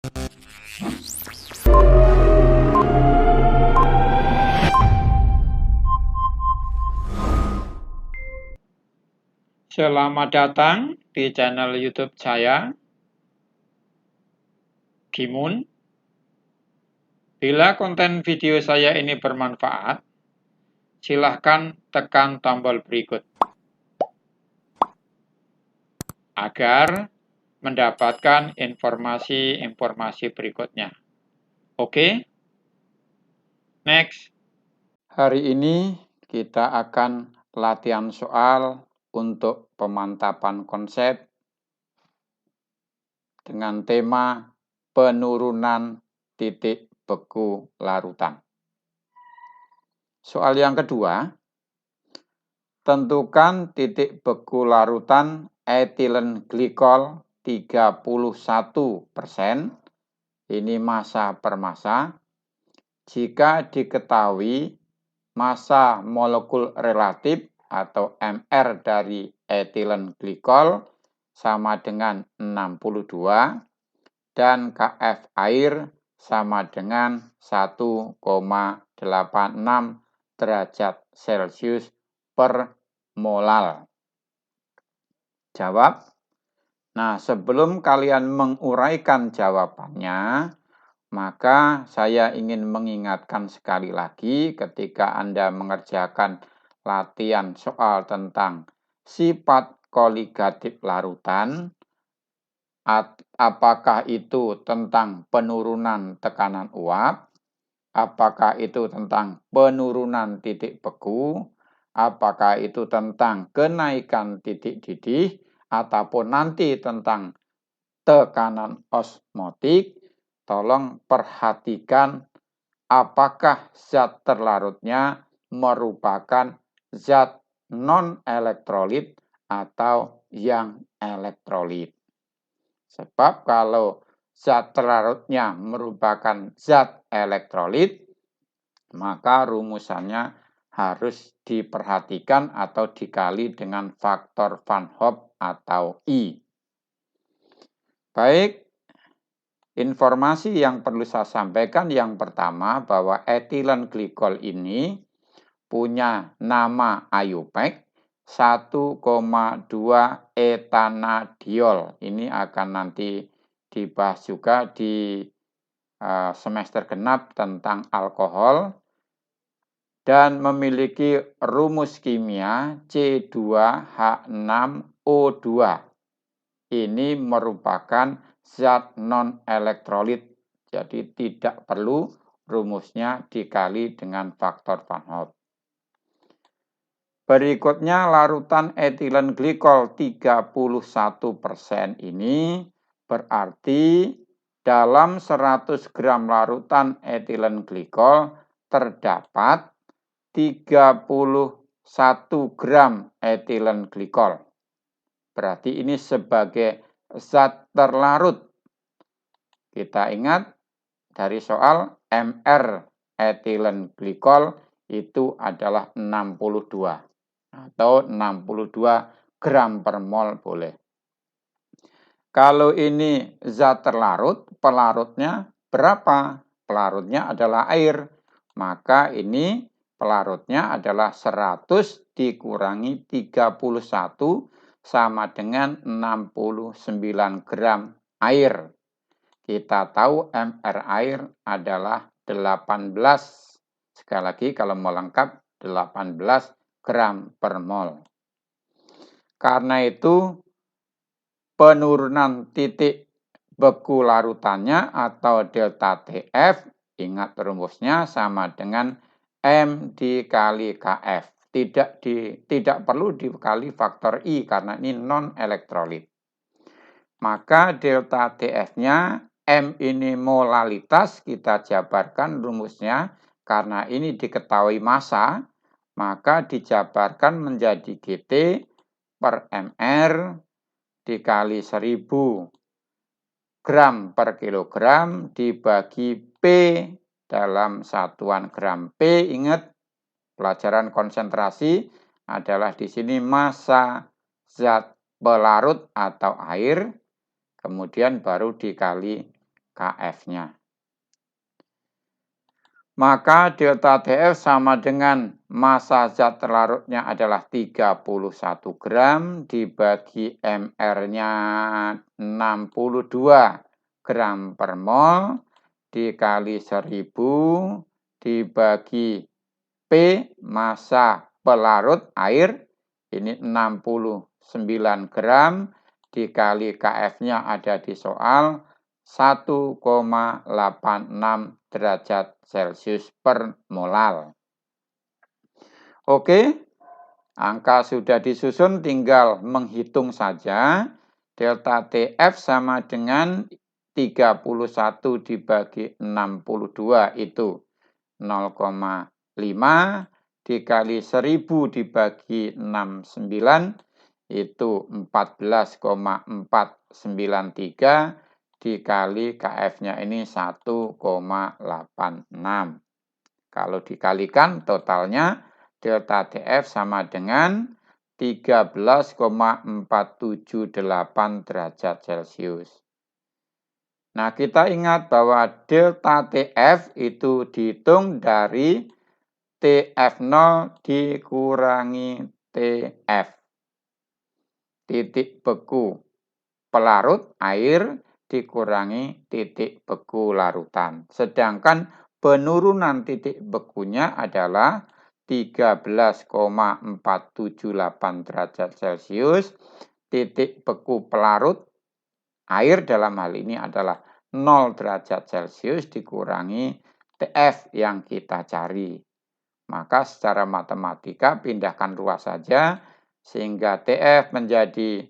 Selamat datang di channel YouTube saya, Gimun. Bila konten video saya ini bermanfaat, silahkan tekan tombol berikut agar mendapatkan informasi-informasi berikutnya. Oke? Next. Hari ini kita akan latihan soal untuk pemantapan konsep dengan tema penurunan titik beku larutan. Soal yang kedua, tentukan titik beku larutan etilen glikol 31%, ini massa per massa, jika diketahui massa molekul relatif atau MR dari etilen glikol sama dengan 62 dan Kf air sama dengan 1,86 derajat Celcius per molal. Jawab. Nah, sebelum kalian menguraikan jawabannya, maka saya ingin mengingatkan sekali lagi ketika Anda mengerjakan latihan soal tentang sifat koligatif larutan, apakah itu tentang penurunan tekanan uap, apakah itu tentang penurunan titik beku, apakah itu tentang kenaikan titik didih, ataupun nanti tentang tekanan osmotik, tolong perhatikan apakah zat terlarutnya merupakan zat non-elektrolit atau yang elektrolit. Sebab kalau zat terlarutnya merupakan zat elektrolit, maka rumusannya harus diperhatikan atau dikali dengan faktor Van Hoff atau I. Baik, informasi yang perlu saya sampaikan yang pertama bahwa etilen glikol ini punya nama IUPAC 1,2 etanadiol. Ini akan nanti dibahas juga di semester genap tentang alkohol dan memiliki rumus kimia C2H6O2. Ini merupakan zat non-elektrolit, jadi tidak perlu rumusnya dikali dengan faktor Van Hoff. Berikutnya larutan etilen glikol 31% ini berarti dalam 100 gram larutan etilen glikol terdapat 31 gram etilen glikol. Berarti ini sebagai zat terlarut. Kita ingat dari soal MR etilen glikol itu adalah 62 atau 62 gram per mol boleh. Kalau ini zat terlarut, pelarutnya berapa? Pelarutnya adalah air. Maka ini pelarutnya adalah 100 dikurangi 31 sama dengan 69 gram air. Kita tahu MR air adalah 18. Sekali lagi kalau mau lengkap 18 gram per mol. Karena itu penurunan titik beku larutannya atau delta TF, ingat rumusnya sama dengan M dikali KF. Tidak perlu dikali faktor I karena ini non-elektrolit. Maka delta TF-nya, M ini molalitas, kita jabarkan rumusnya. Karena ini diketahui massa, maka dijabarkan menjadi GT per MR dikali 1000 gram per kilogram dibagi P dalam satuan gram P. Ingat, pelajaran konsentrasi adalah di sini massa zat pelarut atau air, kemudian baru dikali KF-nya. Maka delta TF sama dengan massa zat terlarutnya adalah 31 gram dibagi MR-nya 62 gram per mol dikali 1000 dibagi P massa pelarut air ini 69 gram dikali KF-nya ada di soal 1,86 derajat Celcius per molal. Oke, angka sudah disusun, tinggal menghitung saja. Delta TF sama dengan 31 dibagi 62 itu 0,5 dikali 1000 dibagi 69 itu 14,493 dikali KF-nya ini 1,86. Kalau dikalikan totalnya delta TF sama dengan 13,478 derajat Celcius. Nah, kita ingat bahwa delta TF itu dihitung dari TF0 dikurangi TF. Titik beku pelarut air dikurangi titik beku larutan. Sedangkan penurunan titik bekunya adalah 13,478 derajat Celcius. Titik beku pelarut air dalam hal ini adalah 0 derajat Celcius dikurangi TF yang kita cari. Maka secara matematika pindahkan ruas saja sehingga TF menjadi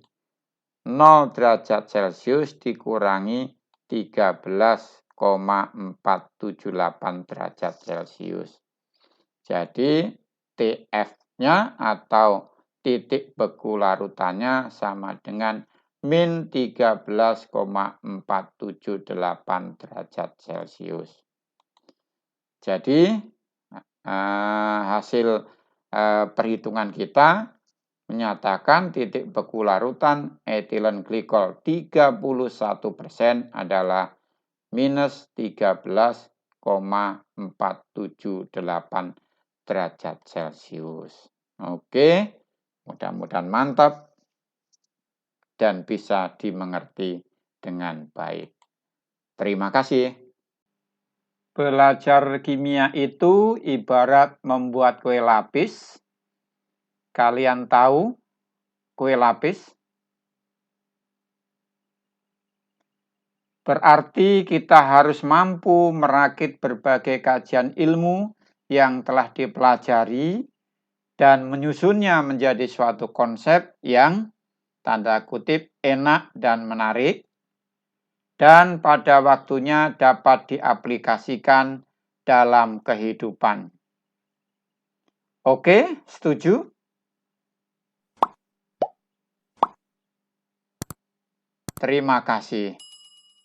0 derajat Celcius dikurangi 13,478 derajat Celcius. Jadi TF-nya atau titik beku larutannya sama dengan min 13,478 derajat Celcius. Jadi hasil perhitungan kita menyatakan titik beku larutan etilen glikol 31% adalah minus 13,478 derajat Celcius. Oke, mudah-mudahan mantap dan bisa dimengerti dengan baik. Terima kasih. Belajar kimia itu ibarat membuat kue lapis. Kalian tahu kue lapis? Berarti kita harus mampu merakit berbagai kajian ilmu yang telah dipelajari dan menyusunnya menjadi suatu konsep yang tanda kutip enak dan menarik dan pada waktunya dapat diaplikasikan dalam kehidupan. Oke, setuju? Terima kasih.